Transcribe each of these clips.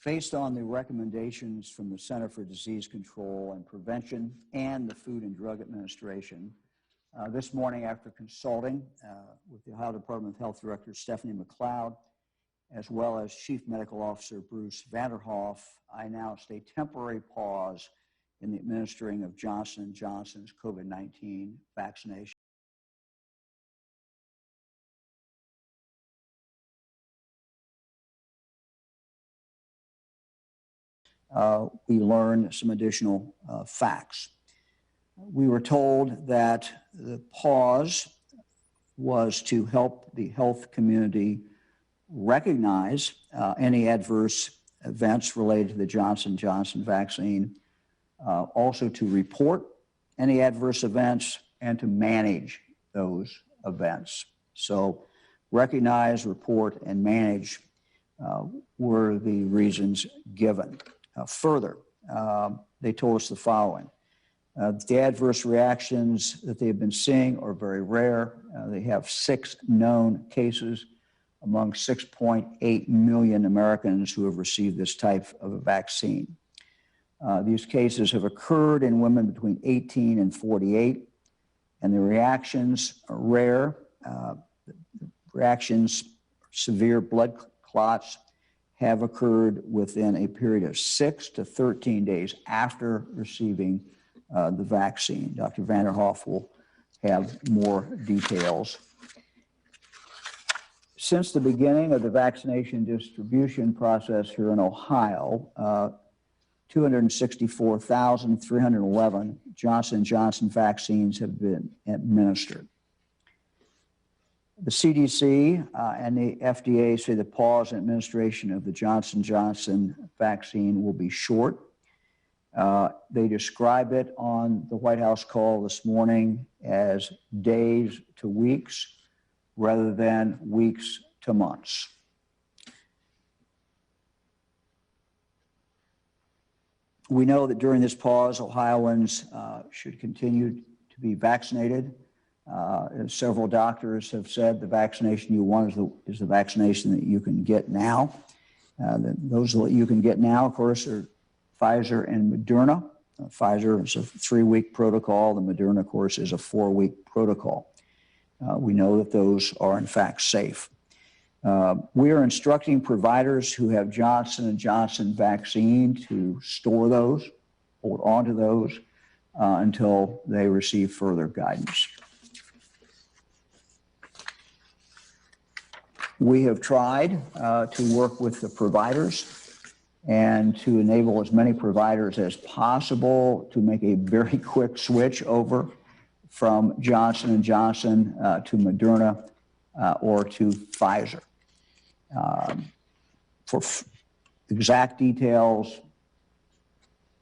Based on the recommendations from the Center for Disease Control and Prevention and the Food and Drug Administration, this morning after consulting with the Ohio Department of Health Director Stephanie McLeod, as well as Chief Medical Officer Bruce Vanderhoff, I announced a temporary pause in the administering of Johnson & Johnson's COVID-19 vaccination. We learned some additional facts. We were told that the pause was to help the health community recognize any adverse events related to the Johnson & Johnson vaccine, also to report any adverse events and to manage those events. So recognize, report, and manage were the reasons given. Further, they told us the following. The adverse reactions that they've been seeing are very rare. They have 6 known cases among 6.8 million Americans who have received this type of a vaccine. These cases have occurred in women between 18 and 48, and the reactions are rare. Reactions, severe blood clots, have occurred within a period of 6 to 13 days after receiving the vaccine. Dr. Vanderhoff will have more details. Since the beginning of the vaccination distribution process here in Ohio, 264,311 Johnson & Johnson vaccines have been administered. The CDC and the FDA say the pause in administration of the Johnson & Johnson vaccine will be short. They describe it on the White House call this morning as days to weeks rather than weeks to months. We know that during this pause, Ohioans should continue to be vaccinated. Several doctors have said the vaccination you want is the vaccination that you can get now. Those that you can get now, of course, are Pfizer and Moderna. Pfizer is a 3-week protocol. The Moderna, of course, is a 4-week protocol. We know that those are, in fact, safe. We are instructing providers who have Johnson & Johnson vaccine to store those, hold on to those until they receive further guidance. We have tried to work with the providers and to enable as many providers as possible to make a very quick switch over from Johnson & Johnson to Moderna or to Pfizer. For exact details,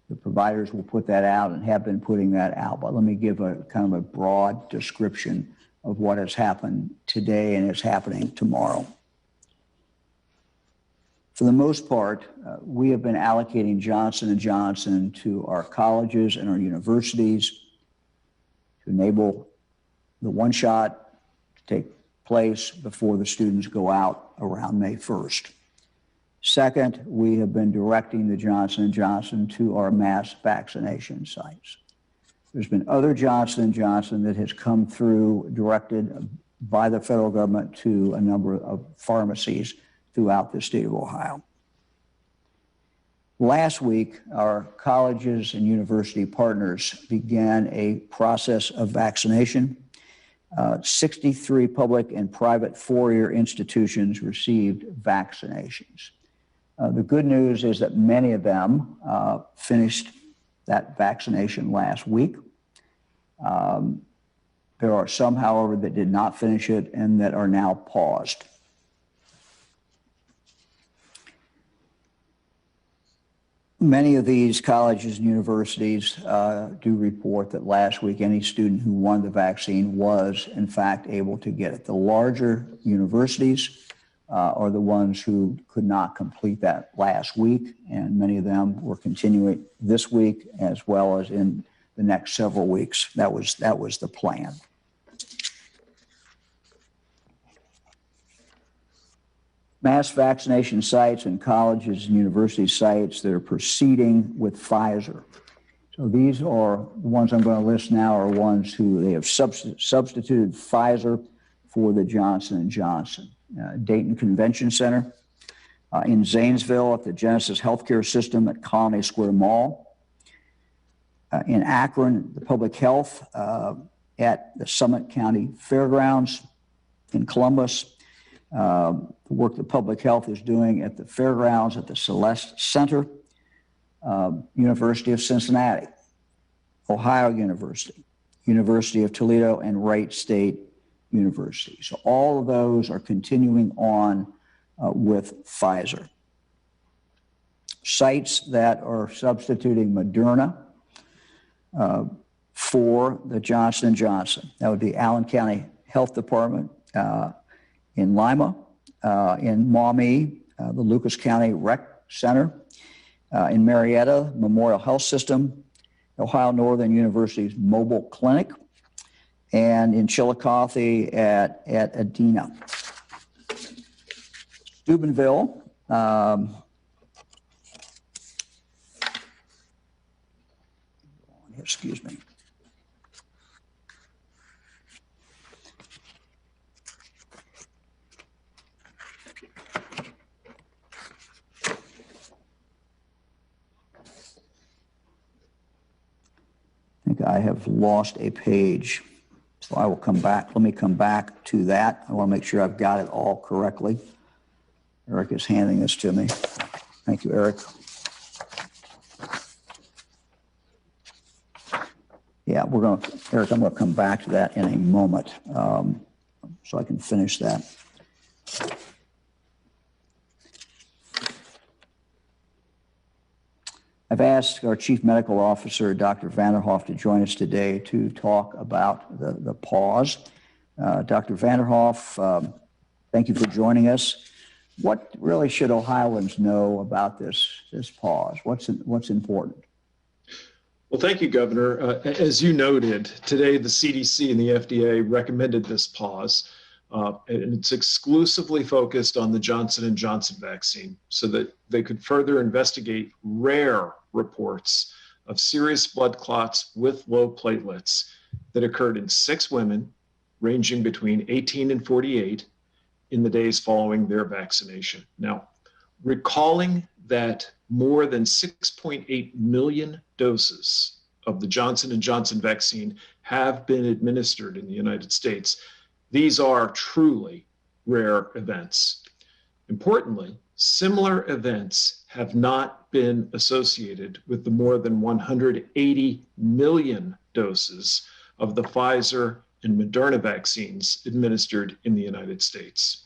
the providers will put that out and have been putting that out. But let me give a kind of a broad description of what has happened today and is happening tomorrow. For the most part, we have been allocating Johnson & Johnson to our colleges and our universities to enable the one shot to take place before the students go out around May 1st. Second, we have been directing the Johnson & Johnson to our mass vaccination sites. There's been other Johnson & Johnson that has come through directed by the federal government to a number of pharmacies throughout the state of Ohio. Last week, our colleges and university partners began a process of vaccination. 63 public and private four-year institutions received vaccinations. The good news is that many of them finished that vaccination last week. There are some, however, that did not finish it and that are now paused. Many of these colleges and universities do report that last week any student who won the vaccine was, in fact, able to get it. The larger universities are the ones who could not complete that last week, and many of them were continuing this week as well as in the next several weeks. That was the plan. mass vaccination sites and colleges and university sites that are proceeding with Pfizer. So these are the ones I'm going to list now are ones who they have substituted Pfizer for the Johnson & Johnson. Dayton Convention Center, in Zanesville at the Genesis Healthcare System at Colony Square Mall, in Akron, the Public Health at the Summit County Fairgrounds, in Columbus, the work the Public Health is doing at the Fairgrounds at the Celeste Center, University of Cincinnati, Ohio University, University of Toledo, and Wright State University. So all of those are continuing on with Pfizer. Sites that are substituting Moderna for the Johnson & Johnson. That would be Allen County Health Department in Lima, in Maumee, the Lucas County Rec Center, in Marietta, Memorial Health System, Ohio Northern University's Mobile Clinic, and in Chillicothe at Adena. Steubenville, excuse me. I think I have lost a page, so I will come back. Let me come back to that. I want to make sure I've got it all correctly. Eric is handing this to me. Thank you, Eric. Yeah, Eric, I'm going to come back to that in a moment so I can finish that. I've asked our Chief Medical Officer, Dr. Vanderhoff, to join us today to talk about the pause. Dr. Vanderhoff, thank you for joining us. What really should Ohioans know about this pause? What's important? Well, thank you, Governor. As you noted, today the CDC and the FDA recommended this pause, and it's exclusively focused on the Johnson & Johnson vaccine so that they could further investigate rare reports of serious blood clots with low platelets that occurred in 6 women ranging between 18 and 48 in the days following their vaccination. Now, recalling that more than 6.8 million doses of the Johnson & Johnson vaccine have been administered in the United States, these are truly rare events. Importantly, similar events have not been associated with the more than 180 million doses of the Pfizer and Moderna vaccines administered in the United States.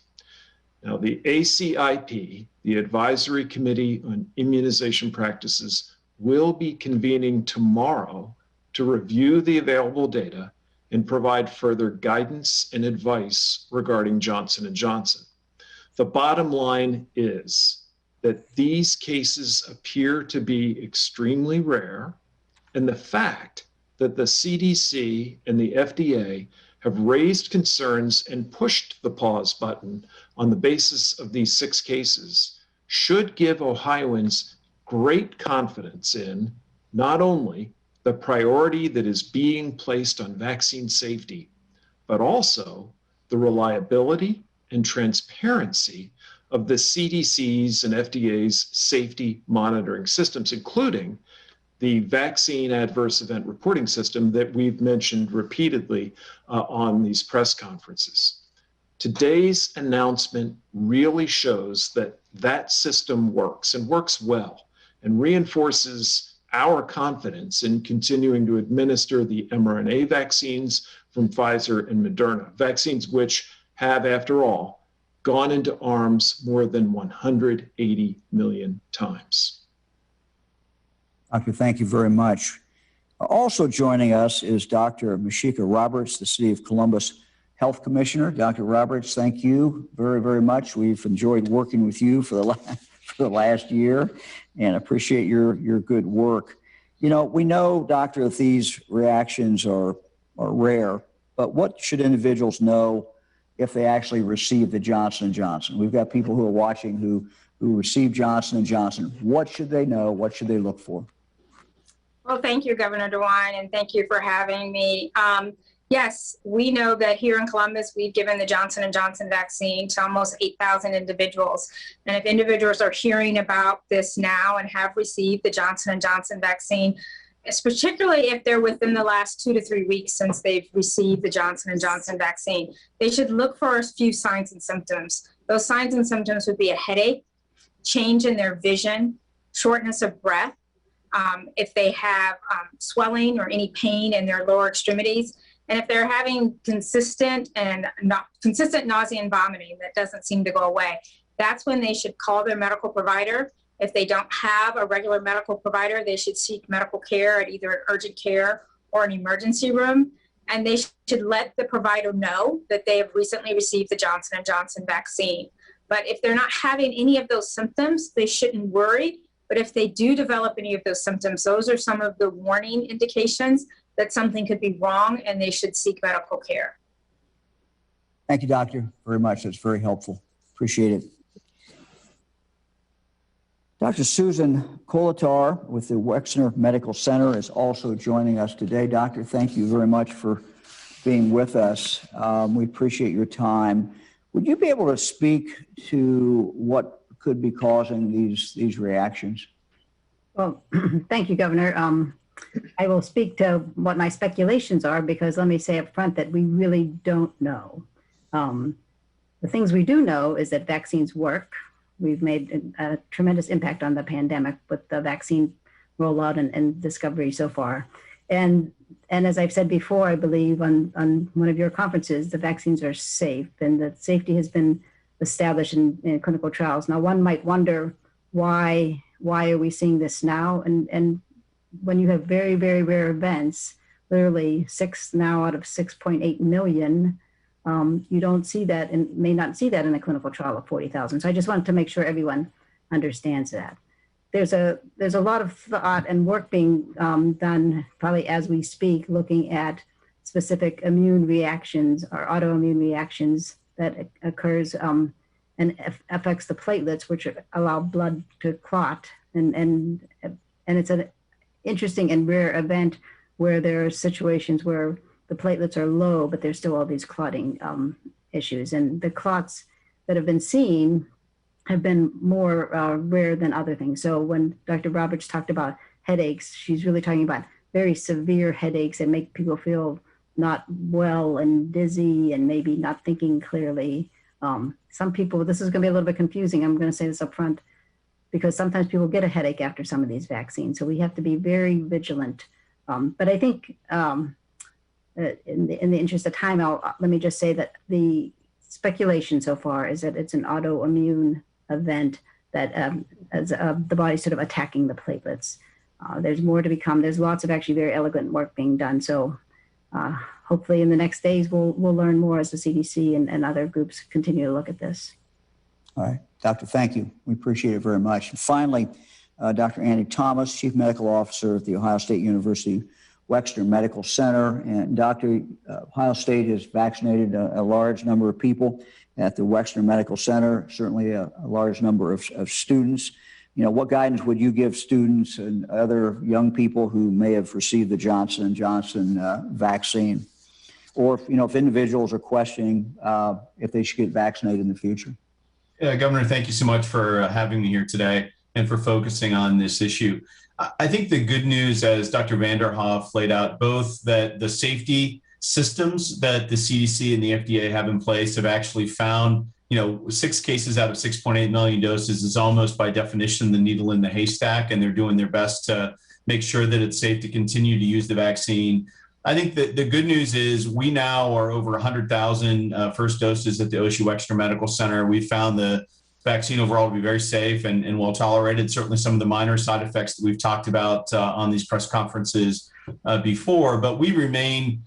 Now, the ACIP, the Advisory Committee on Immunization Practices, will be convening tomorrow to review the available data and provide further guidance and advice regarding Johnson & Johnson. The bottom line is that these cases appear to be extremely rare, and the fact that the CDC and the FDA have raised concerns and pushed the pause button on the basis of these 6 cases should give Ohioans great confidence in not only the priority that is being placed on vaccine safety, but also the reliability and transparency of the CDC's and FDA's safety monitoring systems, including the vaccine adverse event reporting system that we've mentioned repeatedly on these press conferences. Today's announcement really shows that that system works and works well and reinforces our confidence in continuing to administer the mRNA vaccines from Pfizer and Moderna, vaccines which have, after all, gone into arms more than 180 million times. Doctor, thank you very much. Also joining us is Dr. Mysheika Roberts, the City of Columbus Health Commissioner. Dr. Roberts, thank you very, very much. We've enjoyed working with you for the last year and appreciate your good work. You know, we know, Doctor, that these reactions are rare, but what should individuals know if they actually receive the Johnson & Johnson? We've got people who are watching who receive Johnson & Johnson. What should they know? What should they look for? Well, thank you, Governor DeWine, and thank you for having me. Yes, we know that here in Columbus, we've given the Johnson & Johnson vaccine to almost 8,000 individuals. And if individuals are hearing about this now and have received the Johnson & Johnson vaccine, particularly if they're within the last 2 to 3 weeks since they've received the Johnson & Johnson vaccine, they should look for a few signs and symptoms. Those signs and symptoms would be a headache, change in their vision, shortness of breath, if they have swelling or any pain in their lower extremities, and if they're having consistent nausea and vomiting that doesn't seem to go away, that's when they should call their medical provider. If they don't have a regular medical provider, they should seek medical care at either an urgent care or an emergency room. And they should let the provider know that they have recently received the Johnson & Johnson vaccine. But if they're not having any of those symptoms, they shouldn't worry. But if they do develop any of those symptoms, those are some of the warning indications that something could be wrong and they should seek medical care. Thank you, Doctor, very much. That's very helpful. Appreciate it. Dr. Susan Kolatar with the Wexner Medical Center is also joining us today. Doctor, thank you very much for being with us. We appreciate your time. Would you be able to speak to what could be causing these reactions? Well, thank you, Governor. I will speak to what my speculations are, because let me say up front that we really don't know. The things we do know is that vaccines work. We've made a tremendous impact on the pandemic with the vaccine rollout and discovery so far. And as I've said before, I believe on one of your conferences, the vaccines are safe and that safety has been established in clinical trials. Now, one might wonder why are we seeing this now? And when you have very, very rare events, literally 6 now out of 6.8 million, you don't see that and may not see that in a clinical trial of 40,000. So I just wanted to make sure everyone understands that. There's a lot of thought and work being done probably as we speak, looking at specific immune reactions or autoimmune reactions that occurs and affects the platelets, which allow blood to clot. And it's an interesting and rare event where there are situations where the platelets are low, but there's still all these clotting issues. And the clots that have been seen have been more rare than other things. So when Dr. Roberts talked about headaches, she's really talking about very severe headaches that make people feel not well and dizzy and maybe not thinking clearly. Some people, this is going to be a little bit confusing. I'm going to say this up front, because sometimes people get a headache after some of these vaccines. So we have to be very vigilant. But I think in the interest of time, let me just say that the speculation so far is that it's an autoimmune event that as the body sort of attacking the platelets. There's more to become. There's lots of actually very elegant work being done. So hopefully in the next days, we'll learn more as the CDC and other groups continue to look at this. All right, Doctor, thank you. We appreciate it very much. And finally, Dr. Andy Thomas, Chief Medical Officer at the Ohio State University Wexner Medical Center. And Doctor, Ohio State has vaccinated a large number of people at the Wexner Medical Center, certainly a large number of students. You know, what guidance would you give students and other young people who may have received the Johnson & Johnson vaccine? Or, if individuals are questioning if they should get vaccinated in the future? Yeah, Governor, thank you so much for having me here today and for focusing on this issue. I think the good news, as Dr. Vanderhoff laid out, both that the safety systems that the CDC and the FDA have in place have actually found, 6 cases out of 6.8 million doses is almost by definition the needle in the haystack, and they're doing their best to make sure that it's safe to continue to use the vaccine. I think that the good news is we now are over 100,000 first doses at the OSU Wexner Medical Center. We found the vaccine overall to be very safe and well tolerated. Certainly some of the minor side effects that we've talked about on these press conferences before, but we remain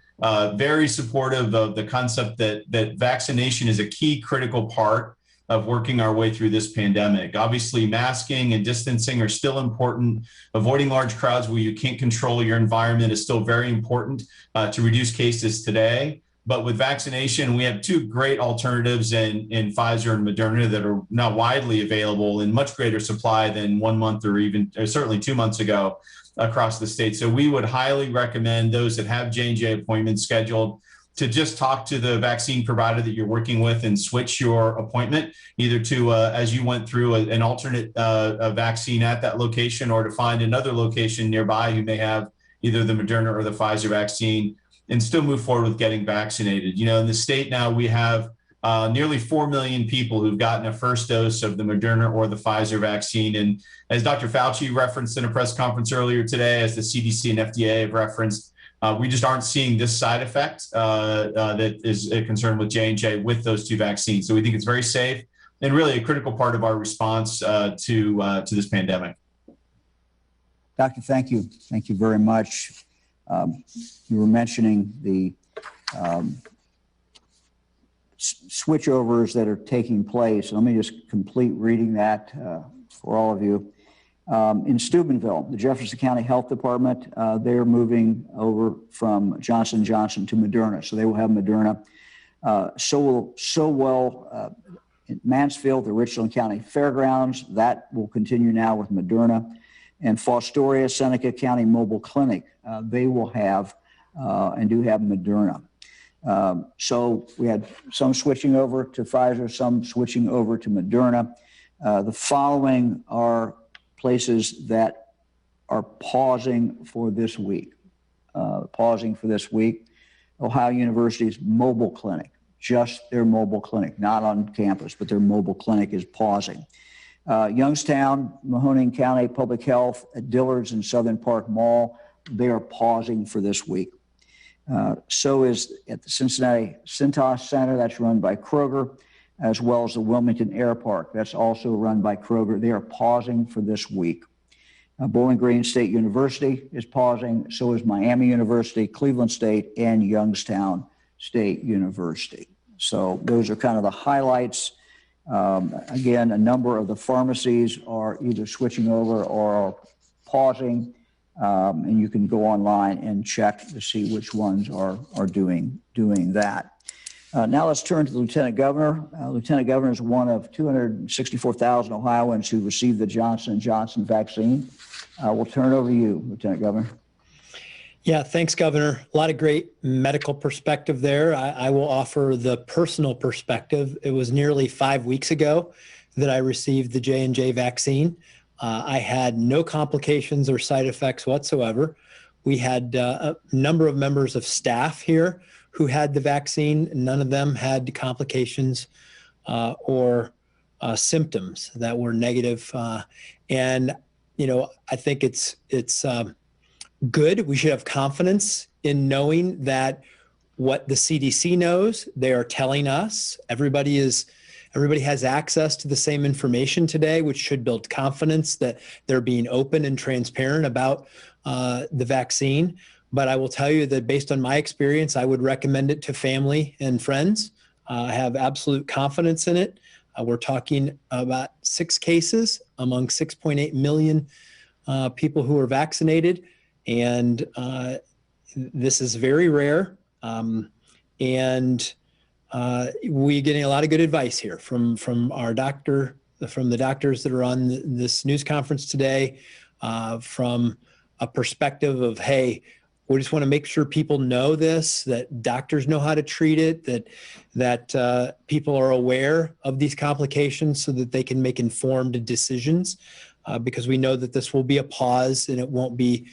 very supportive of the concept that vaccination is a key critical part of working our way through this pandemic. Obviously, masking and distancing are still important. Avoiding large crowds where you can't control your environment is still very important to reduce cases today. But with vaccination, we have two great alternatives in Pfizer and Moderna that are now widely available in much greater supply than 1 month or certainly 2 months ago across the state. So we would highly recommend those that have J&J appointments scheduled to just talk to the vaccine provider that you're working with and switch your appointment either to, as you went through, an alternate vaccine at that location, or to find another location nearby who may have either the Moderna or the Pfizer vaccine, and still move forward with getting vaccinated. You know, in the state now, we have nearly 4 million people who've gotten a first dose of the Moderna or the Pfizer vaccine. And as Dr. Fauci referenced in a press conference earlier today, as the CDC and FDA have referenced, we just aren't seeing this side effect that is a concern with J&J with those two vaccines. So we think it's very safe and really a critical part of our response to this pandemic. Doctor, thank you. Thank you very much. You were mentioning the switchovers that are taking place. Let me just complete reading that for all of you. In Steubenville, the Jefferson County Health Department, they're moving over from Johnson & Johnson to Moderna. So they will have Moderna. In Mansfield, the Richland County Fairgrounds, that will continue now with Moderna. And Fostoria, Seneca County Mobile Clinic, they will have and do have Moderna. So we had some switching over to Pfizer, some switching over to Moderna. The following are places that are pausing for this week. Ohio University's mobile clinic, just their mobile clinic, not on campus, but their mobile clinic is pausing. Youngstown, Mahoning County Public Health at Dillard's and Southern Park Mall, they are pausing for this week. So is at the Cincinnati Cintas Center, that's run by Kroger, as well as the Wilmington Air Park, that's also run by Kroger. They are pausing for this week. Bowling Green State University is pausing, so is Miami University, Cleveland State, and Youngstown State University. So those are kind of the highlights. Again, a number of the pharmacies are either switching over or are pausing, and you can go online and check to see which ones are doing that. Now let's turn to the Lieutenant Governor. Lieutenant Governor is one of 264,000 Ohioans who received the Johnson & Johnson vaccine. We'll turn it over to you, Lieutenant Governor. Yeah, thanks, Governor. A lot of great medical perspective there. I will offer the personal perspective. It was nearly 5 weeks ago that I received the J&J vaccine. I had no complications or side effects whatsoever. We had a number of members of staff here who had the vaccine. None of them had complications or symptoms that were negative. And, you know, I think it's good. We should have confidence in knowing that what the CDC knows, they are telling us. Everybody has access to the same information today, which should build confidence that they're being open and transparent about the vaccine. But I will tell you that based on my experience, I would recommend it to family and friends. I have absolute confidence in it. We're talking about 6 cases among 6.8 million people who are vaccinated. And this is very rare. And we're getting a lot of good advice here from our doctor, from the doctors that are on this news conference today, from a perspective of, hey, we just want to make sure people know this, that doctors know how to treat it, that people are aware of these complications so that they can make informed decisions, because we know that this will be a pause and it won't be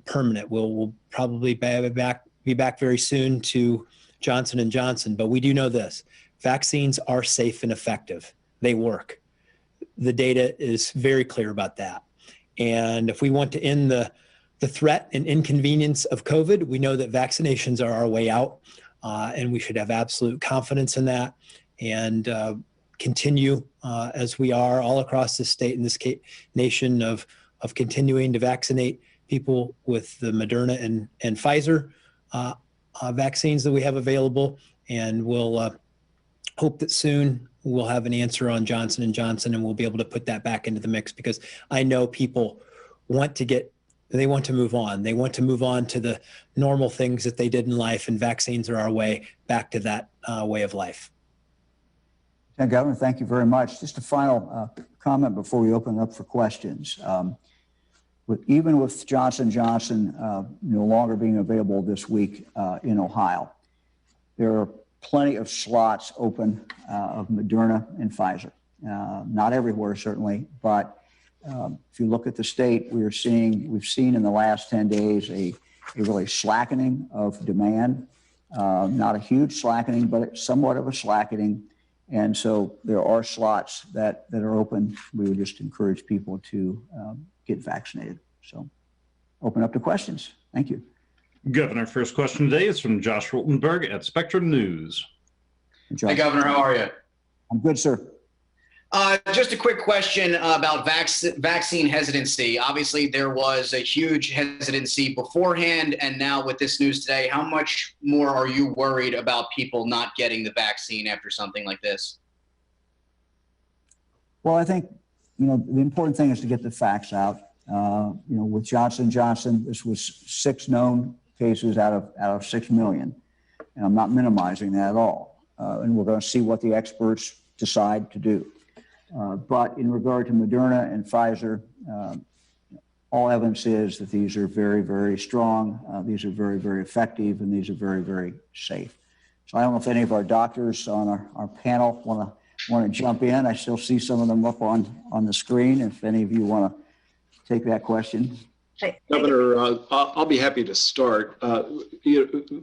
permanent. We'll probably be back very soon to Johnson & Johnson, but we do know this: vaccines are safe and effective. They work. The data is very clear about that. And if we want to end the threat and inconvenience of COVID, we know that vaccinations are our way out, and we should have absolute confidence in that and continue as we are all across the state and this nation of continuing to vaccinate people with the Moderna and Pfizer vaccines that we have available. And we'll hope that soon we'll have an answer on Johnson & Johnson, and we'll be able to put that back into the mix, because I know people want to get They want to move on. They want to move on to the normal things that they did in life, and vaccines are our way back to that way of life. Governor, thank you very much. Just a final comment before we open it up for questions. Even with Johnson & Johnson no longer being available this week in Ohio, there are plenty of slots open of Moderna and Pfizer. Not everywhere, certainly, but if you look at the state, we've seen in the last 10 days a really slackening of demand. Not a huge slackening, but somewhat of a slackening. And so there are slots that are open. We would just encourage people to get vaccinated. So open up to questions. Thank you. Governor, first question today is from Josh Rottenberg at Spectrum News. Hi, Governor. How are you? I'm good, sir. Just a quick question about vaccine hesitancy. Obviously, there was a huge hesitancy beforehand, and now with this news today, how much more are you worried about people not getting the vaccine after something like this? Well, I think, the important thing is to get the facts out. With Johnson & Johnson, this was 6 known cases out of 6 million. And I'm not minimizing that at all. And we're going to see what the experts decide to do. But in regard to Moderna and Pfizer, all evidence is that these are very, very strong. These are very, very effective, and these are very, very safe. So I don't know if any of our doctors on our panel want to jump in. I still see some of them up on the screen. If any of you want to take that question. Governor, I'll be happy to start.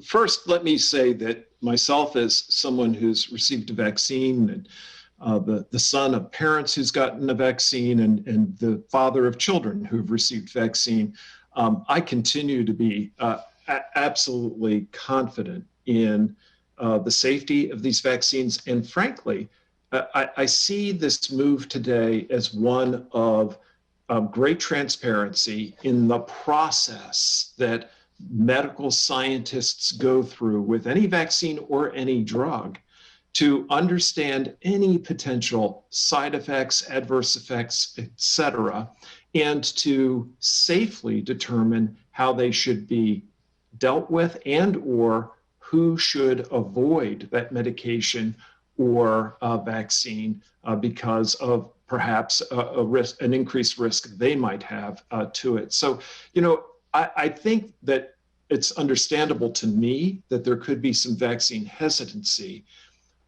First, let me say that myself, as someone who's received a vaccine, and the son of parents who's gotten a vaccine, and the father of children who've received vaccine, I continue to be absolutely confident in the safety of these vaccines. And frankly, I see this move today as one of great transparency in the process that medical scientists go through with any vaccine or any drug to understand any potential side effects, adverse effects, et cetera, and to safely determine how they should be dealt with and or who should avoid that medication or vaccine because of perhaps an increased risk they might have to it. So, I think that it's understandable to me that there could be some vaccine hesitancy.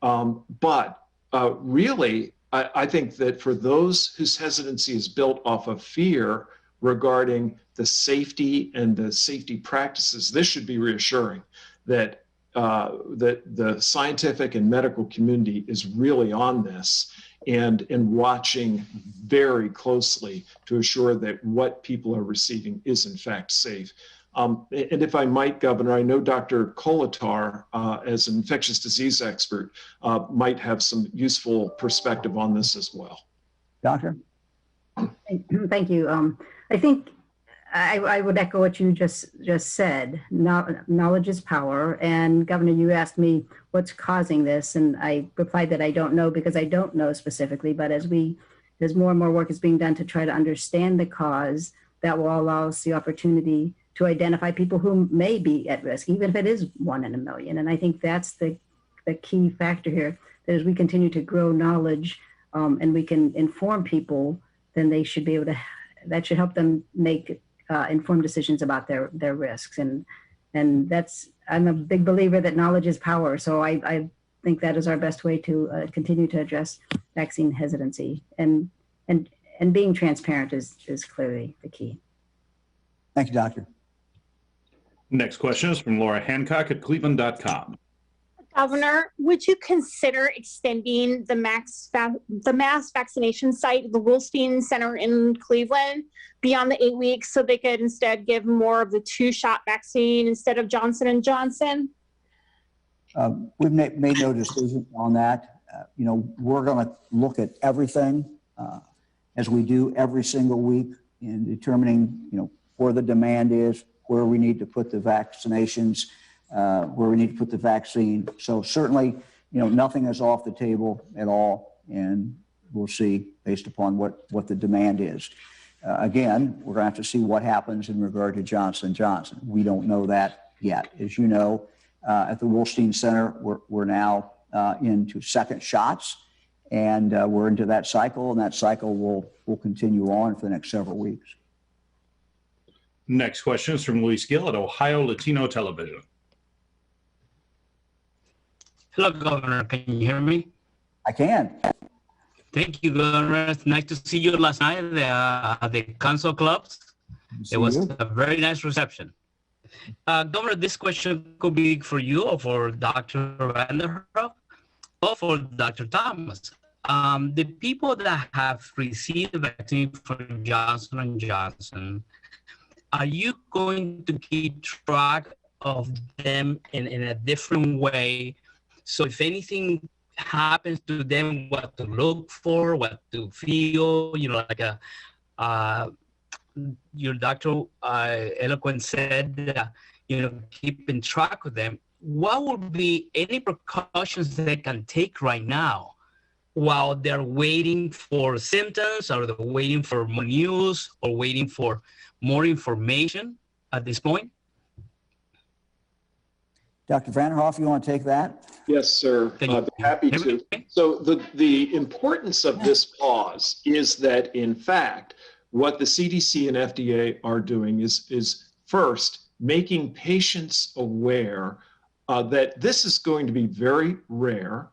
But really, I think that for those whose hesitancy is built off of fear regarding the safety and the safety practices, this should be reassuring that the scientific and medical community is really on this and watching very closely to assure that what people are receiving is in fact safe. And if I might, Governor, I know Dr. Kolatar, as an infectious disease expert, might have some useful perspective on this as well. Doctor? Thank you. I think I would echo what you just said. Knowledge is power. And Governor, you asked me what's causing this, and I replied that I don't know because I don't know specifically. But as more and more work is being done to try to understand the cause, that will allow us the opportunity to identify people who may be at risk, even if it is 1 in a million. And I think that's the key factor here. That as we continue to grow knowledge and we can inform people, then they should be able to. That should help them make informed decisions about their risks. And that's, I'm a big believer that knowledge is power. So I think that is our best way to continue to address vaccine hesitancy. And being transparent is clearly the key. Thank you, Doctor. Next question is from Laura Hancock at Cleveland.com. Governor, would you consider extending the mass vaccination site at the Wilstein Center in Cleveland beyond the 8 weeks so they could instead give more of the 2-shot vaccine instead of Johnson & Johnson? We've made no decision on that. We're going to look at everything as we do every single week in determining, where the demand is, where we need to put the vaccinations, where we need to put the vaccine. So certainly, nothing is off the table at all, and we'll see based upon what the demand is. Again, we're going to have to see what happens in regard to Johnson & Johnson. We don't know that yet. As you know, at the Wolstein Center, we're now into second shots, and we're into that cycle, and that cycle will continue on for the next several weeks. Next question is from Luis Gill at Ohio Latino Television. Hello, Governor. Can you hear me? I can. Thank you, Governor. It's nice to see you last night at the Council Clubs. It was a very nice reception. Governor, this question could be for you or for Dr. Vanderhoff or for Dr. Thomas. The people that have received the vaccine for Johnson & Johnson, are you going to keep track of them in a different way? So if anything happens to them, what to look for, what to feel, like your doctor eloquent said, keeping track of them, what would be any precautions they can take right now while they're waiting for symptoms, or they're waiting for more news, or waiting for more information at this point? Dr. Vanderhoff, you want to take that? Yes, sir. I'd be happy to. So the importance of this pause is that, in fact, what the CDC and FDA are doing is first making patients aware that this is going to be very rare.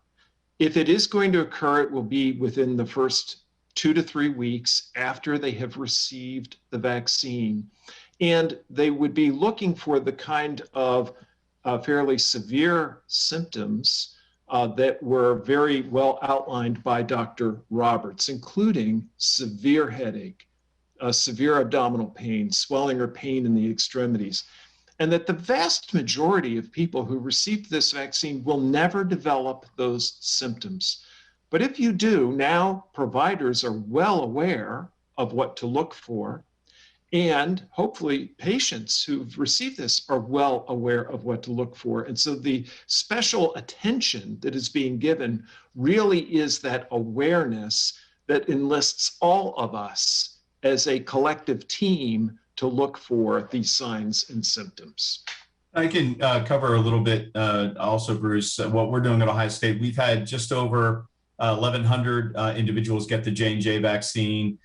If it is going to occur, it will be within the first 2 to 3 weeks after they have received the vaccine. And they would be looking for the kind of fairly severe symptoms that were very well outlined by Dr. Roberts, including severe headache, severe abdominal pain, swelling or pain in the extremities, and that the vast majority of people who received this vaccine will never develop those symptoms. But if you do, now providers are well aware of what to look for, and hopefully patients who've received this are well aware of what to look for. And so the special attention that is being given really is that awareness that enlists all of us as a collective team to look for these signs and symptoms. I can cover a little bit also, Bruce, what we're doing at Ohio State. We've had just over 1,100 individuals get the J&J vaccine.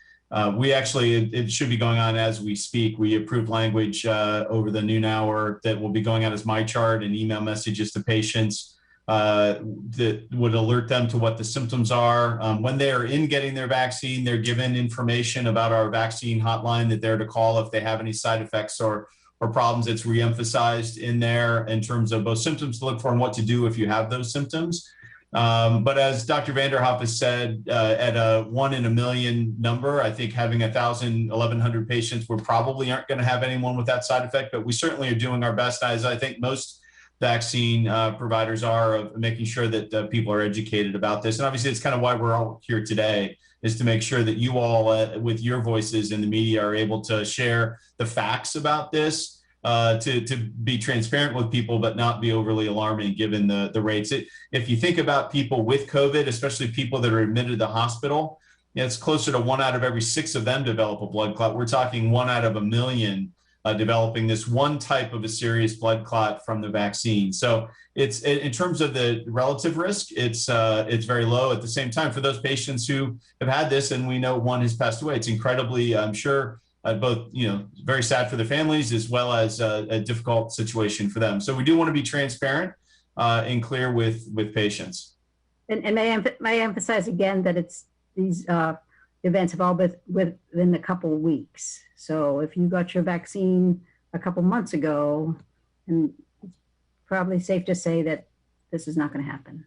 We actually, it should be going on as we speak. We approved language over the noon hour that will be going out as my chart and email messages to patients that would alert them to what the symptoms are. When they are in getting their vaccine, they're given information about our vaccine hotline that they're to call if they have any side effects or problems. It's reemphasized in there in terms of both symptoms to look for and what to do if you have those symptoms. But as Dr. Vanderhoff has said, at a 1 in a million number, I think having 1,000, 1,100 patients, we probably aren't going to have anyone with that side effect, but we certainly are doing our best, as I think most vaccine providers are, of making sure that people are educated about this. And obviously, it's kind of why we're all here today, is to make sure that you all, with your voices in the media, are able to share the facts about this, to be transparent with people, but not be overly alarming given the rates. If you think about people with COVID, especially people that are admitted to the hospital, it's closer to 1 out of every 6 of them develop a blood clot. We're talking 1 out of a million developing this one type of a serious blood clot from the vaccine. So it's, in terms of the relative risk, it's very low. At the same time, for those patients who have had this, and we know one has passed away, it's incredibly, I'm sure, both, very sad for the families as well as a difficult situation for them. So we do want to be transparent and clear with patients. And may I emphasize again that these events have all been within a couple of weeks. So if you got your vaccine a couple months ago, and it's probably safe to say that this is not going to happen.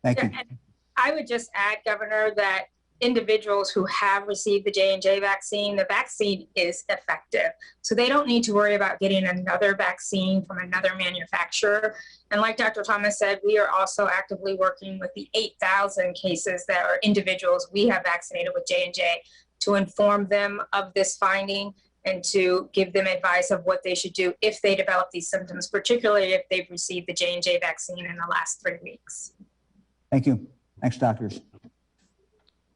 Thank you. And I would just add, Governor, that individuals who have received the J&J vaccine, the vaccine is effective. So they don't need to worry about getting another vaccine from another manufacturer. And like Dr. Thomas said, we are also actively working with the 8,000 cases that are individuals we have vaccinated with J&J to inform them of this finding and to give them advice of what they should do if they develop these symptoms, particularly if they've received the J&J vaccine in the last 3 weeks. Thank you. Thanks, doctors.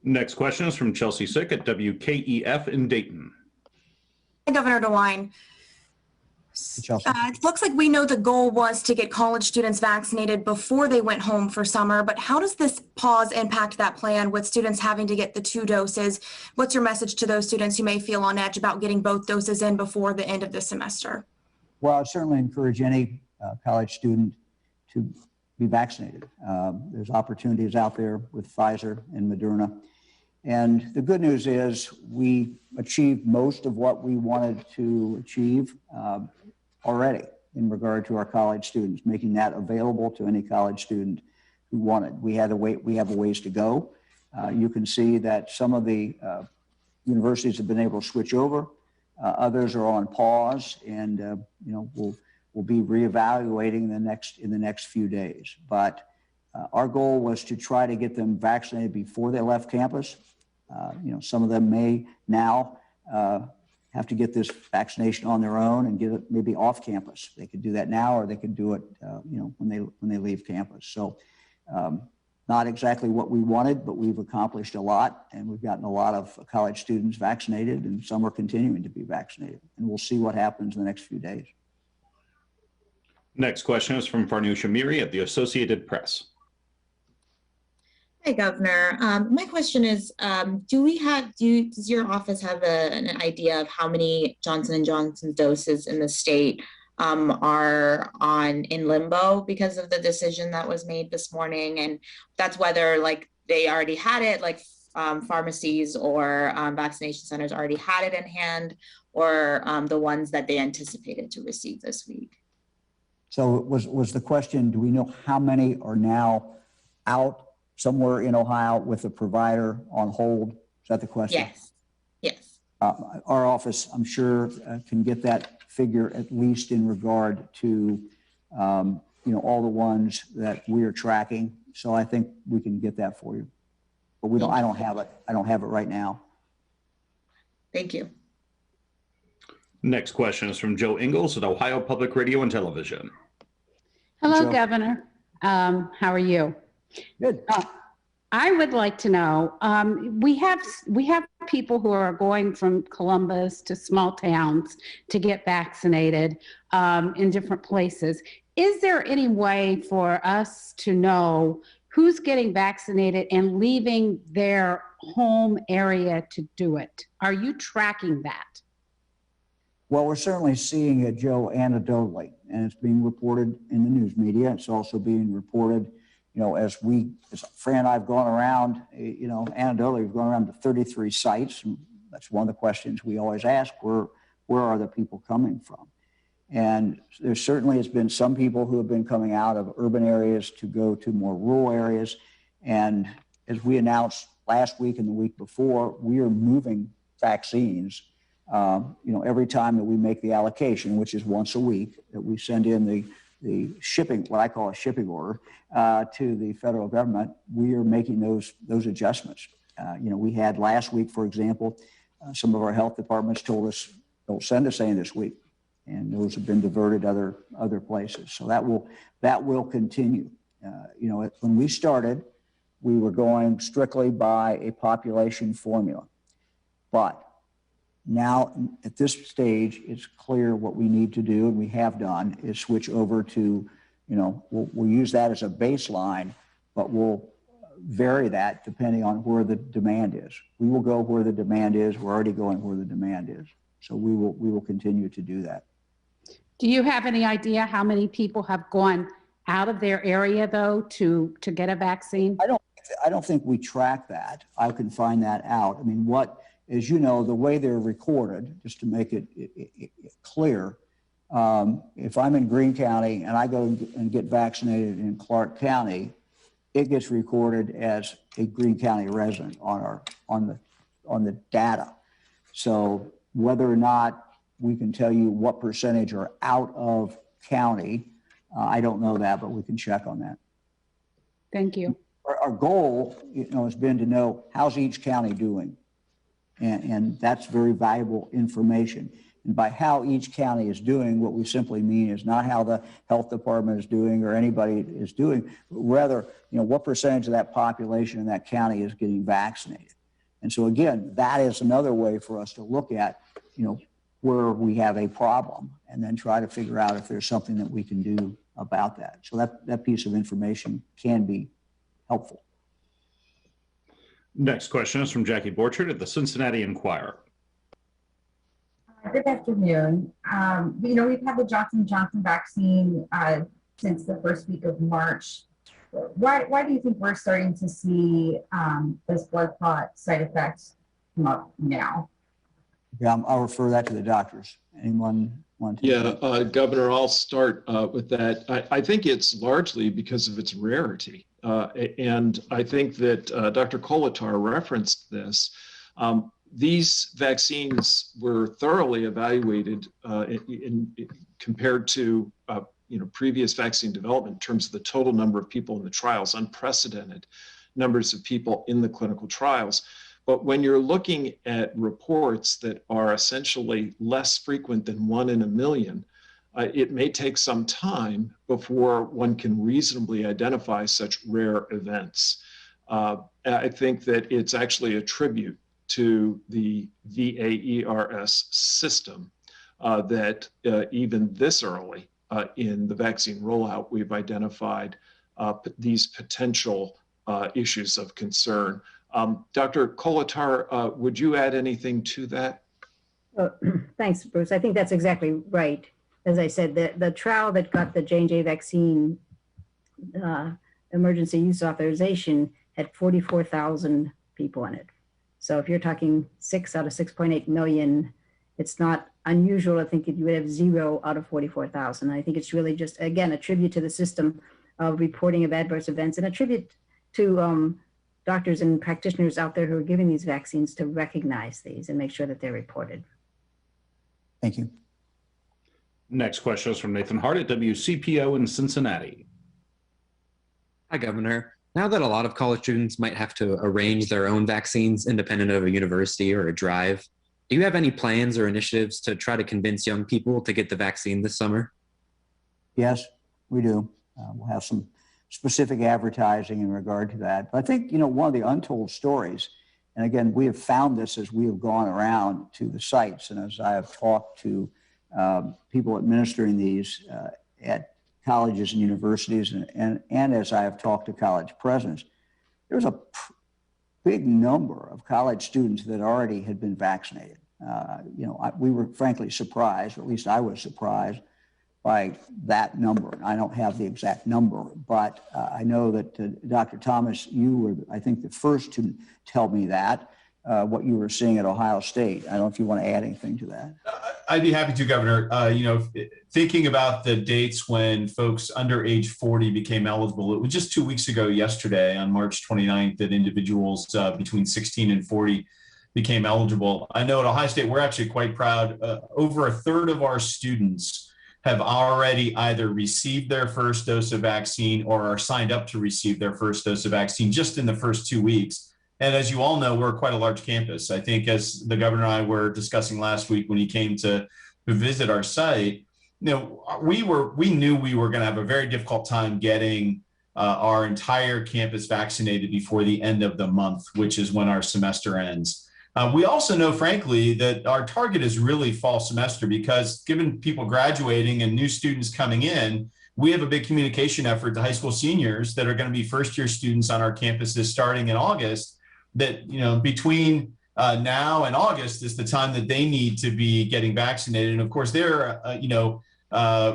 Next question is from Chelsea Sick at WKEF in Dayton. Hi, Governor DeWine. It looks like we know the goal was to get college students vaccinated before they went home for summer, but how does this pause impact that plan with students having to get the 2 doses? What's your message to those students who may feel on edge about getting both doses in before the end of the semester? Well, I certainly encourage any college student to be vaccinated. There's opportunities out there with Pfizer and Moderna. And the good news is we achieved most of what we wanted to achieve already in regard to our college students, making that available to any college student who wanted. We have a ways to go. You can see that some of the universities have been able to switch over. Others are on pause, and we'll be reevaluating in the next few days. But our goal was to try to get them vaccinated before they left campus. Some of them may now have to get this vaccination on their own and get it maybe off campus. They could do that now, or they could do it, when they leave campus. So, not exactly what we wanted, but we've accomplished a lot, and we've gotten a lot of college students vaccinated, and some are continuing to be vaccinated. And we'll see what happens in the next few days. Next question is from Farnoosh Amiri at the Associated Press. Hi, Governor. My question is, does your office have an idea of how many Johnson & Johnson doses in the state are in limbo because of the decision that was made this morning? And that's whether they already had it, pharmacies or vaccination centers already had it in hand, or the ones that they anticipated to receive this week. So was the question, do we know how many are now out somewhere in Ohio with a provider on hold? Is that the question? Yes. Our office, I'm sure, can get that figure, at least in regard to, all the ones that we are tracking. So I think we can get that for you, but I don't have it. I don't have it right now. Thank you. Next question is from Joe Ingles at Ohio Public Radio and Television. Hello, Joe. Governor. How are you? Good. I would like to know, we have people who are going from Columbus to small towns to get vaccinated in different places. Is there any way for us to know who's getting vaccinated and leaving their home area to do it? Are you tracking that? Well, we're certainly seeing it, Joe, anecdotally, and it's being reported in the news media. It's also being reported, as Fran and I have gone around, anecdotally, we've gone around to 33 sites. And that's one of the questions we always ask, where are the people coming from? And there certainly has been some people who have been coming out of urban areas to go to more rural areas. And as we announced last week and the week before, we are moving vaccines every time that we make the allocation, which is once a week, that we send in the shipping, what I call a shipping order, to the federal government. We are making those adjustments. We had last week, for example, some of our health departments told us, don't send us any this week, and those have been diverted other places. So that will continue. When we started, we were going strictly by a population formula, but now, at this stage, it's clear what we need to do, and we have done, is switch over to, we'll use that as a baseline, but we'll vary that depending on where the demand is. We will go where the demand is. We're already going where the demand is. So we will continue to do that. Do you have any idea how many people have gone out of their area, though, to get a vaccine? I don't think we track that. I can find that out. I mean, as you know, the way they're recorded, just to make it clear, if I'm in Greene County and I go and get vaccinated in Clark County, it gets recorded as a Greene County resident on the data. So whether or not we can tell you what percentage are out of county, I don't know that, but we can check on that. Thank you. Our goal, has been to know how's each county doing. And that's very valuable information. And by how each county is doing, what we simply mean is not how the health department is doing or anybody is doing, but rather, what percentage of that population in that county is getting vaccinated. And so again, that is another way for us to look at, where we have a problem and then try to figure out if there's something that we can do about that. So that piece of information can be helpful. Next question is from Jackie Borchard at the Cincinnati Enquirer. Good afternoon. We've had the Johnson & Johnson vaccine since the first week of March. Why do you think we're starting to see those blood clot side effects come up now? Yeah, I'll refer that to the doctors. Anyone want to? Yeah, Governor, I'll start with that. I think it's largely because of its rarity. And I think that Dr. Kolatar referenced this. These vaccines were thoroughly evaluated compared to previous vaccine development in terms of the total number of people in the trials, unprecedented numbers of people in the clinical trials. But when you're looking at reports that are essentially less frequent than 1 in a million, it may take some time before one can reasonably identify such rare events. I think that it's actually a tribute to the VAERS system that even this early in the vaccine rollout, we've identified these potential issues of concern. Dr. Kolatar, would you add anything to that? Thanks, Bruce. I think that's exactly right. As I said, the trial that got the J&J vaccine emergency use authorization had 44,000 people in it. So if you're talking 6 out of 6.8 million, it's not unusual to think that you would have 0 out of 44,000. I think it's really just, again, a tribute to the system of reporting of adverse events and a tribute to doctors and practitioners out there who are giving these vaccines to recognize these and make sure that they're reported. Thank you. Next question is from Nathan Hart at WCPO in Cincinnati. Hi, Governor. Now that a lot of college students might have to arrange their own vaccines independent of a university or a drive, do you have any plans or initiatives to try to convince young people to get the vaccine this summer? Yes, we do. We'll have some specific advertising in regard to that. But I think, one of the untold stories, and again, we have found this as we have gone around to the sites and as I have talked to people administering these at colleges and universities, and as I have talked to college presidents, there's a big number of college students that already had been vaccinated. We were frankly surprised, or at least I was surprised by that number. I don't have the exact number, but I know that Dr. Thomas, you were, I think, the first to tell me that, what you were seeing at Ohio State. I don't know if you want to add anything to that. I'd be happy to, Governor. Thinking about the dates when folks under age 40 became eligible, it was just 2 weeks ago yesterday on March 29th that individuals between 16 and 40 became eligible. I know at Ohio State, we're actually quite proud. Over a third of our students have already either received their first dose of vaccine or are signed up to receive their first dose of vaccine just in the first 2 weeks. And as you all know, we're quite a large campus. I think as the governor and I were discussing last week when he came to visit our site, we knew we were going to have a very difficult time getting our entire campus vaccinated before the end of the month, which is when our semester ends. We also know, frankly, that our target is really fall semester because given people graduating and new students coming in, we have a big communication effort to high school seniors that are going to be first-year students on our campuses starting in August. That between now and August is the time that they need to be getting vaccinated, and of course they're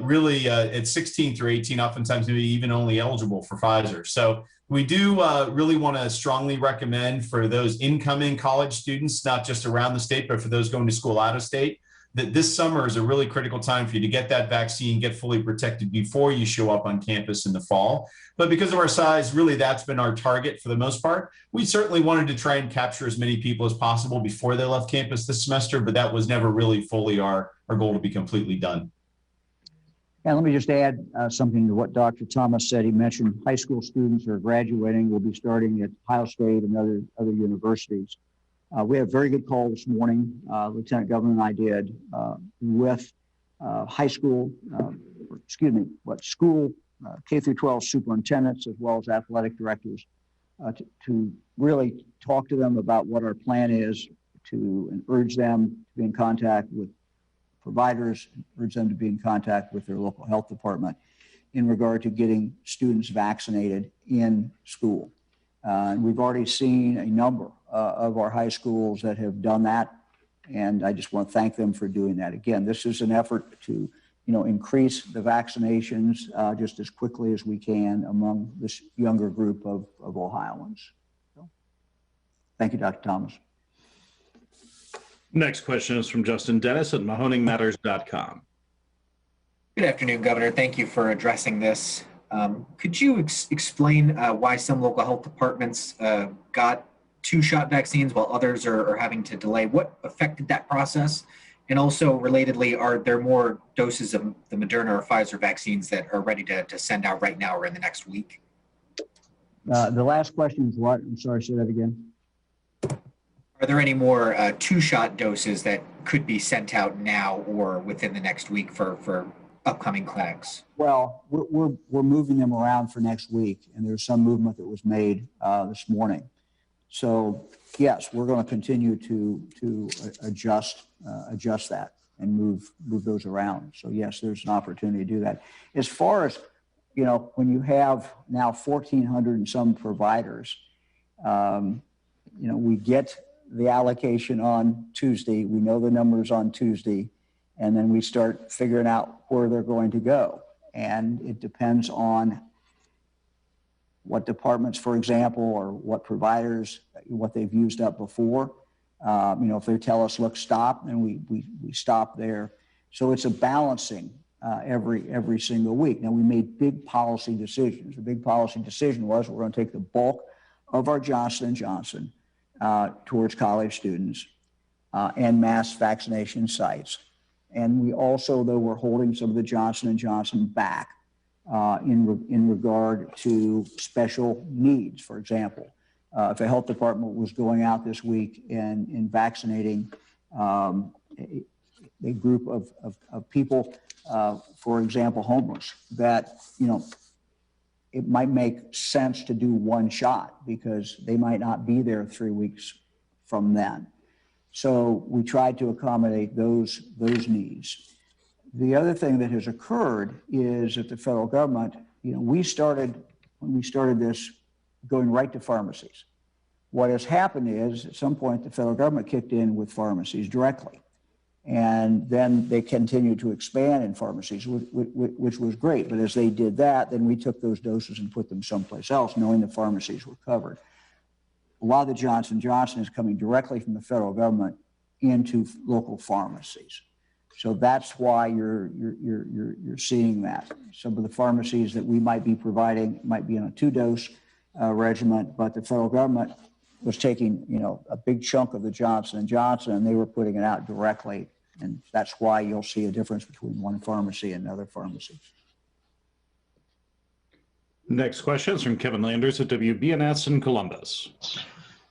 really at 16 through 18, oftentimes maybe even only eligible for Pfizer. So we do really want to strongly recommend for those incoming college students, not just around the state, but for those going to school out of state, that this summer is a really critical time for you to get that vaccine, get fully protected before you show up on campus in the fall. But because of our size, really that's been our target for the most part. We certainly wanted to try and capture as many people as possible before they left campus this semester, but that was never really fully our goal to be completely done. And let me just add something to what Dr. Thomas said. He mentioned high school students who are graduating will be starting at Ohio State and other universities. We had a very good call this morning, Lieutenant Governor and I did, with high school, school K through 12 superintendents as well as athletic directors to really talk to them about what our plan is and urge them to be in contact with providers, urge them to be in contact with their local health department in regard to getting students vaccinated in school. We've already seen a number of our high schools that have done that, and I just want to thank them for doing that. Again, this is an effort to increase the vaccinations just as quickly as we can among this younger group of Ohioans. So, thank you, Dr. Thomas. Next question is from Justin Dennis at MahoningMatters.com. Good afternoon, Governor. Thank you for addressing this. Could you explain why some local health departments got 2-shot vaccines while others are having to delay? What affected that process? And also, relatedly, are there more doses of the Moderna or Pfizer vaccines that are ready to send out right now or in the next week? The last question is what? I'm sorry, say that again. Are there any more 2-shot doses that could be sent out now or within the next week for upcoming clinics? Well, we're moving them around for next week, and there's some movement that was made this morning. So yes, we're going to continue to adjust that and move those around. So yes, there's an opportunity to do that. As far as when you have now 1,400 and some providers, we get the allocation on Tuesday. We know the numbers on Tuesday, and then we start figuring out where they're going to go. And it depends on what departments, for example, or what providers, what they've used up before. If they tell us, look, stop, then we stop there. So it's a balancing every single week. Now, we made big policy decisions. The big policy decision was we're going to take the bulk of our Johnson & Johnson towards college students and mass vaccination sites. And we also, though, we're holding some of the Johnson & Johnson back in regard to special needs. For example, if a health department was going out this week and vaccinating a group of people, for example, homeless, that, it might make sense to do 1 shot because they might not be there 3 weeks from then. So we tried to accommodate those needs. The other thing that has occurred is that the federal government, when we started this, going right to pharmacies. What has happened is at some point the federal government kicked in with pharmacies directly. And then they continued to expand in pharmacies, which was great. But as they did that, then we took those doses and put them someplace else, knowing the pharmacies were covered. A lot of the Johnson & Johnson is coming directly from the federal government into local pharmacies. So that's why you're seeing that. Some of the pharmacies that we might be providing might be on a 2-dose regimen, but the federal government was taking, a big chunk of the Johnson & Johnson, and they were putting it out directly. And that's why you'll see a difference between one pharmacy and another pharmacy. Next question is from Kevin Landers at WBNS in Columbus.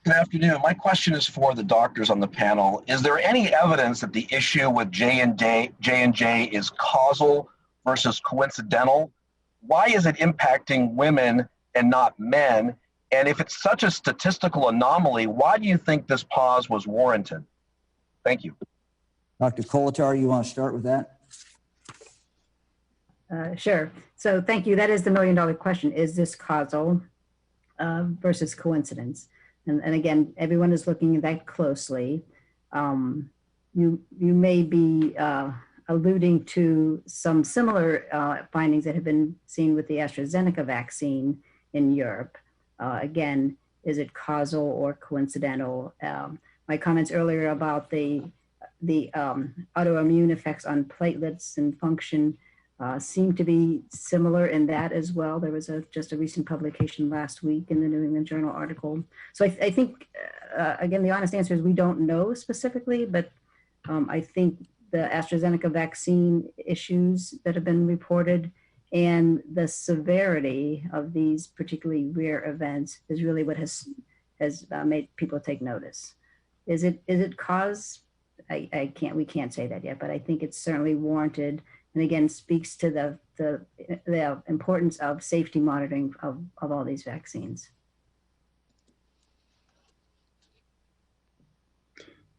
Good afternoon. My question is for the doctors on the panel. Is there any evidence that the issue with J&J is causal versus coincidental? Why is it impacting women and not men? And if it's such a statistical anomaly, why do you think this pause was warranted? Thank you. Dr. Kolatar, you want to start with that? Sure. So thank you. That is the $1,000,000 question. Is this causal versus coincidence? And again, everyone is looking at that closely. You may be alluding to some similar findings that have been seen with the AstraZeneca vaccine in Europe. Again, is it causal or coincidental? My comments earlier about the autoimmune effects on platelets and function seem to be similar in that as well. There was just a recent publication last week in the New England Journal article. So I think, again, the honest answer is we don't know specifically, but I think the AstraZeneca vaccine issues that have been reported and the severity of these particularly rare events is really what has made people take notice. Is it cause? We can't say that yet, but I think it's certainly warranted. And again, speaks to the importance of safety monitoring of all these vaccines.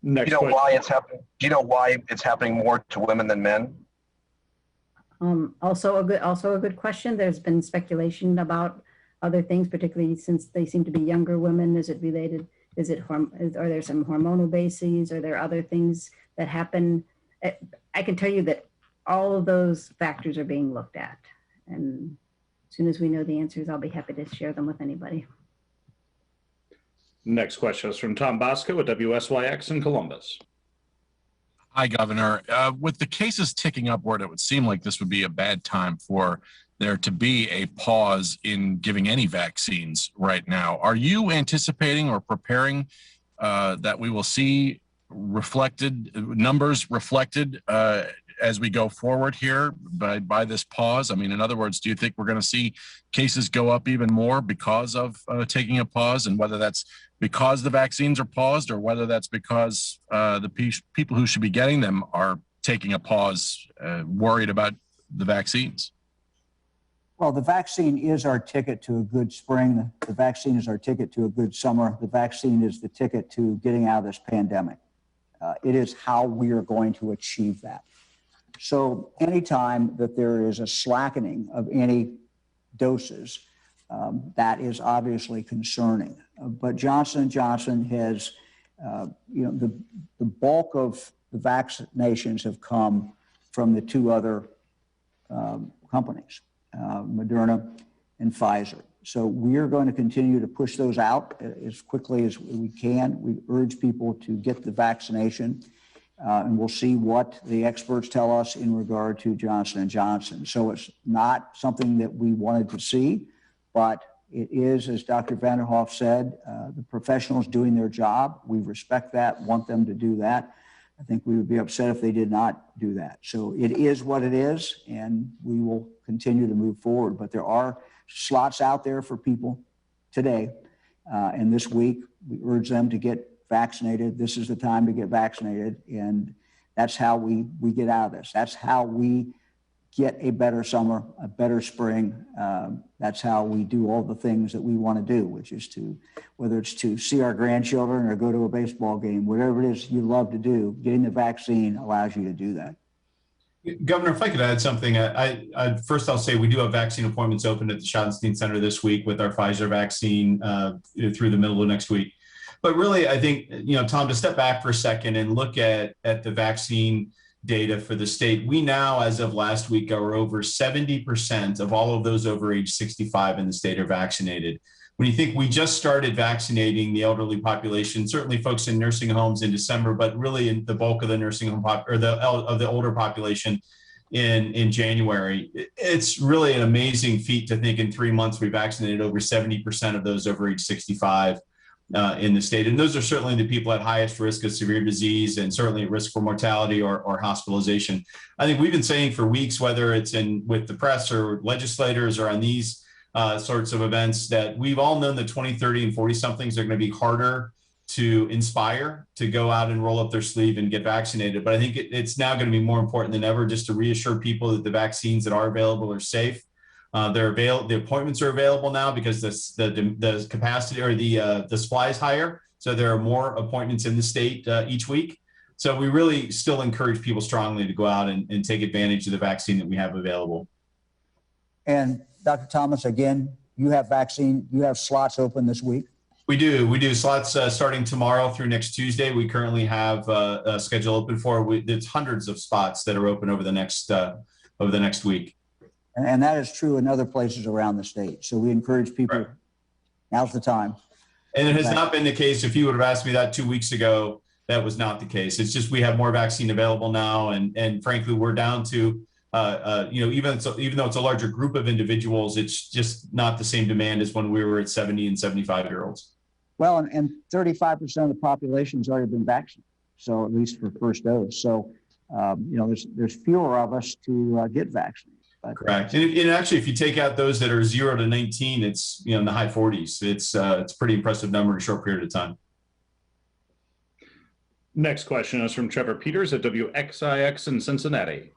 Next Do you know why it's happening? Do you know why it's happening more to women than men? Also a good question. There's been speculation about other things, particularly since they seem to be younger women. Is it related? Are there some hormonal bases? Are there other things that happen? I can tell you that all of those factors are being looked at. And as soon as we know the answers, I'll be happy to share them with anybody. Next question is from Tom Bosco at WSYX in Columbus. Hi, Governor. With the cases ticking upward, it would seem like this would be a bad time for there to be a pause in giving any vaccines right now. Are you anticipating or preparing that we will see numbers reflected as we go forward here by this pause? I mean, in other words, do you think we're going to see cases go up even more because of taking a pause, and whether that's because the vaccines are paused or whether that's because the people who should be getting them are taking a pause, worried about the vaccines? Well, the vaccine is our ticket to a good spring. The vaccine is our ticket to a good summer. The vaccine is the ticket to getting out of this pandemic. It is how we are going to achieve that. So anytime that there is a slackening of any doses, that is obviously concerning. But Johnson & Johnson has, the bulk of the vaccinations have come from the two other companies, Moderna and Pfizer. So we are going to continue to push those out as quickly as we can. We urge people to get the vaccination, and we'll see what the experts tell us in regard to Johnson & Johnson. So it's not something that we wanted to see, but it is, as Dr. Vanderhoff said, the professionals doing their job. We respect that, want them to do that. I think we would be upset if they did not do that. So it is what it is, and we will continue to move forward. But there are slots out there for people today and this week. We urge them to get vaccinated. This is the time to get vaccinated, and that's how we get out of this. That's how we get a better summer, a better spring. That's how we do all the things that we want to do, which is to, whether it's to see our grandchildren or go to a baseball game, whatever it is you love to do, getting the vaccine allows you to do that. Governor, if I could add something, first I'll say we do have vaccine appointments open at the Schottenstein Center this week with our Pfizer vaccine through the middle of next week. But really, I think, Tom, to step back for a second and look at the vaccine data for the state, we now, as of last week, are over 70% of all of those over age 65 in the state are vaccinated. When you think we just started vaccinating the elderly population, certainly folks in nursing homes in December, but really in the bulk of the nursing home of the older population in January, it's really an amazing feat to think in 3 months we vaccinated over 70% of those over age 65 in the state. And those are certainly the people at highest risk of severe disease and certainly at risk for mortality or hospitalization. I think we've been saying for weeks, whether it's with the press or legislators or on these sorts of events, that we've all known that 20, 30, and 40 somethings are going to be harder to inspire to go out and roll up their sleeve and get vaccinated. But I think it's now going to be more important than ever just to reassure people that the vaccines that are available are safe. The appointments are available now because the capacity or the supply is higher. So there are more appointments in the state each week. So we really still encourage people strongly to go out and take advantage of the vaccine that we have available. And Dr. Thomas, again, you have slots open this week? We do slots starting tomorrow through next Tuesday. We currently have a schedule open for. There's hundreds of spots that are open over the next week. And that is true in other places around the state. So we encourage people, right. Now's the time. And it has not been the case. If you would have asked me that 2 weeks ago, that was not the case. It's just we have more vaccine available now. And frankly, we're down to, even though it's a larger group of individuals, it's just not the same demand as when we were at 70 and 75-year-olds. Well, and 35% of the population has already been vaccinated. So at least for first dose. So, there's fewer of us to get vaccinated. Correct. And actually, if you take out those that are 0 to 19, it's in the high 40s. It's a pretty impressive number in a short period of time. Next question is from Trevor Peters at WXIX in Cincinnati.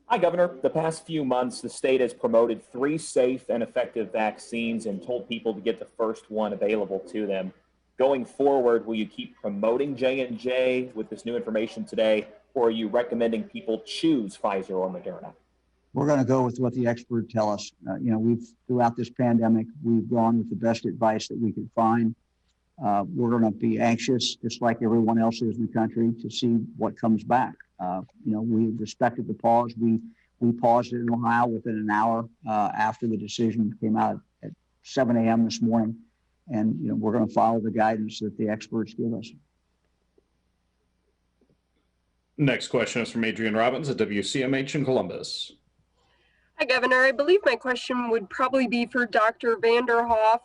Hi, Governor. The past few months, the state has promoted 3 safe and effective vaccines and told people to get the first one available to them. Going forward, will you keep promoting J&J with this new information today, or are you recommending people choose Pfizer or Moderna? We're going to go with what the experts tell us. Throughout this pandemic, we've gone with the best advice that we could find. We're going to be anxious, just like everyone else is in the country, to see what comes back. We respected the pause. We paused it in Ohio within an hour after the decision came out at 7 a.m. this morning. And, we're going to follow the guidance that the experts give us. Next question is from Adrian Robbins at WCMH in Columbus. Hi, Governor. I believe my question would probably be for Dr. Vanderhoff.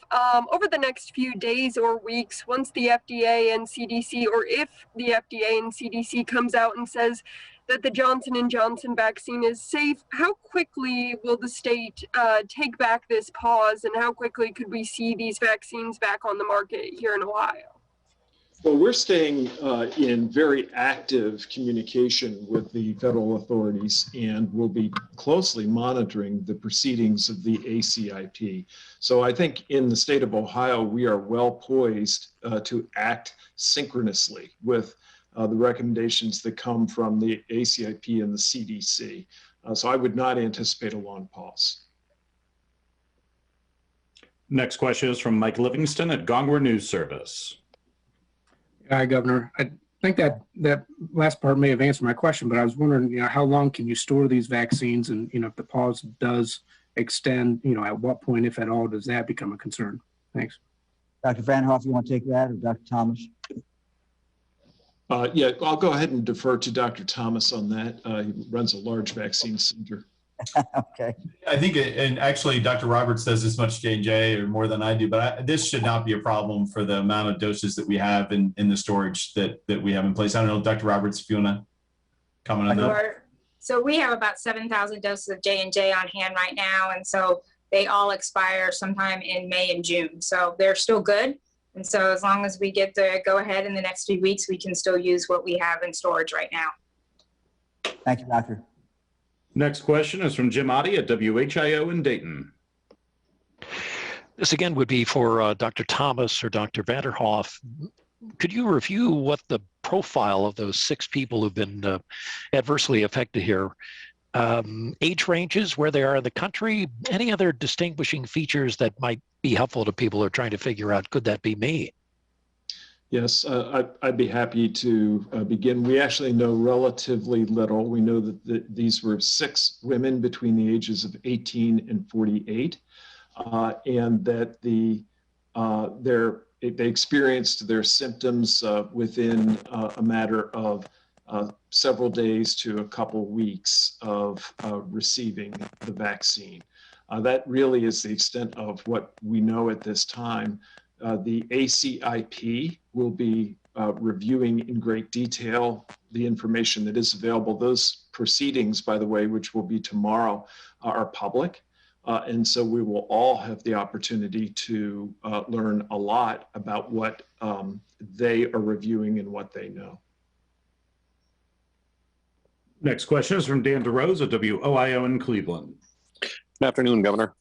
Over the next few days or weeks, once the FDA and CDC, or if the FDA and CDC comes out and says that the Johnson & Johnson vaccine is safe, how quickly will the state take back this pause, and how quickly could we see these vaccines back on the market here in Ohio? Well, we're staying in very active communication with the federal authorities, and we'll be closely monitoring the proceedings of the ACIP. So I think in the state of Ohio, we are well poised to act synchronously with the recommendations that come from the ACIP and the CDC. So I would not anticipate a long pause. Next question is from Mike Livingston at Gongwer News Service. Hi, Governor. I think that last part may have answered my question, but I was wondering, how long can you store these vaccines? And, if the pause does extend, at what point, if at all, does that become a concern? Thanks. Dr. Vanderhoff, you want to take that, or Dr. Thomas? Yeah, I'll go ahead and defer to Dr. Thomas on that. He runs a large vaccine center. Okay. I think, and actually Dr. Roberts does as much J&J or more than I do, but this should not be a problem for the amount of doses that we have in the storage that we have in place. I don't know, Dr. Roberts, if you want to comment on that. So we have about 7,000 doses of J&J on hand right now, and so they all expire sometime in May and June. So they're still good. And so as long as we get the go ahead in the next few weeks, we can still use what we have in storage right now. Thank you, Doctor. Next question is from Jim Oddie at WHIO in Dayton. This again would be for Dr. Thomas or Dr. Vanderhoff. Could you review what the profile of those 6 people who've been adversely affected here, age ranges, where they are in the country, any other distinguishing features that might be helpful to people who are trying to figure out, could that be me? Yes, I'd be happy to begin. We actually know relatively little. We know that these were 6 women between the ages of 18 and 48, and that they experienced their symptoms within a matter of several days to a couple weeks of receiving the vaccine. That really is the extent of what we know at this time. The ACIP will be reviewing in great detail the information that is available. Those proceedings, by the way, which will be tomorrow, are public. And so we will all have the opportunity to learn a lot about what they are reviewing and what they know. Next question is from Dan DeRose at WOIO in Cleveland. Good afternoon, Governor.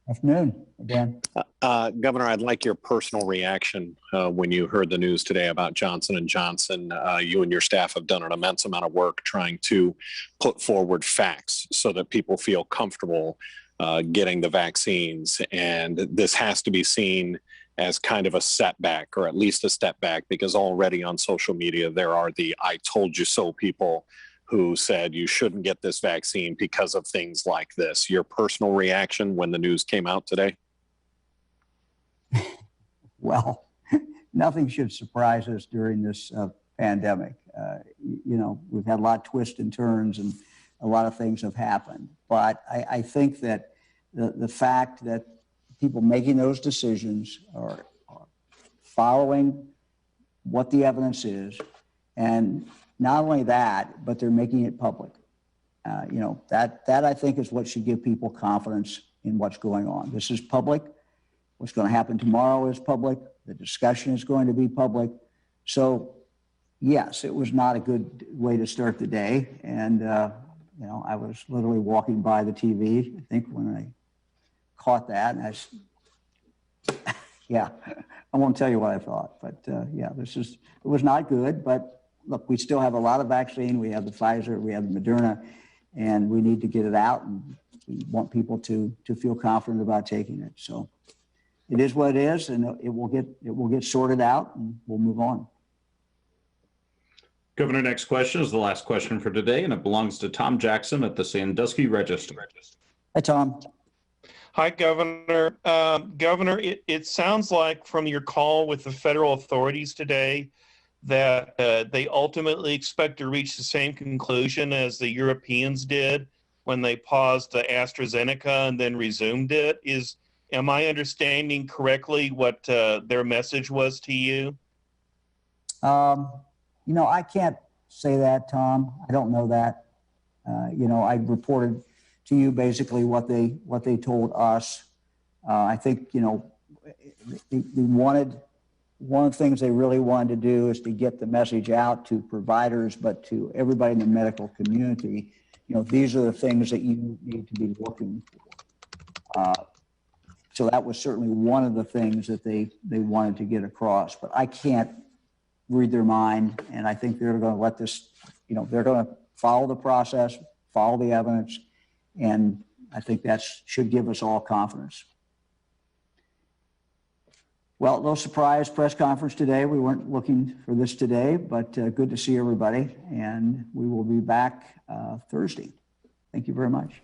Afternoon, Dan. Governor, I'd like your personal reaction when you heard the news today about Johnson & Johnson. You and your staff have done an immense amount of work trying to put forward facts so that people feel comfortable getting the vaccines. And this has to be seen as kind of a setback, or at least a step back, because already on social media, there are the "I told you so" people who said you shouldn't get this vaccine because of things like this. Your personal reaction when the news came out today? Well, nothing should surprise us during this pandemic. We've had a lot of twists and turns, and a lot of things have happened. But I think that the fact that people making those decisions are following what the evidence is, and not only that, but they're making it public. That I think is what should give people confidence in what's going on. This is public. What's going to happen tomorrow is public. The discussion is going to be public. So yes, it was not a good way to start the day. And, I was literally walking by the TV, I think, when I caught that. And yeah, I won't tell you what I thought, but yeah, it was not good. But look, we still have a lot of vaccine. We have the Pfizer, we have the Moderna, and we need to get it out. And we want people to feel confident about taking it. So it is what it is, and it will get sorted out, and we'll move on. Governor, next question is the last question for today, and it belongs to Tom Jackson at the Sandusky Register. Hi, Tom. Hi, Governor. Governor, it sounds like from your call with the federal authorities today that they ultimately expect to reach the same conclusion as the Europeans did when they paused the AstraZeneca and then resumed it. Am I understanding correctly what their message was to you? I can't say that, Tom. I don't know that. I reported to you basically what they told us. I think, they wanted, one of the things they really wanted to do is to get the message out to providers, but to everybody in the medical community. These are the things that you need to be looking for. So that was certainly one of the things that they wanted to get across, but I can't read their mind. And I think they're going to let this, they're going to follow the process, follow the evidence. And I think that should give us all confidence. Well, no surprise press conference today. We weren't looking for this today, but good to see everybody. And we will be back Thursday. Thank you very much.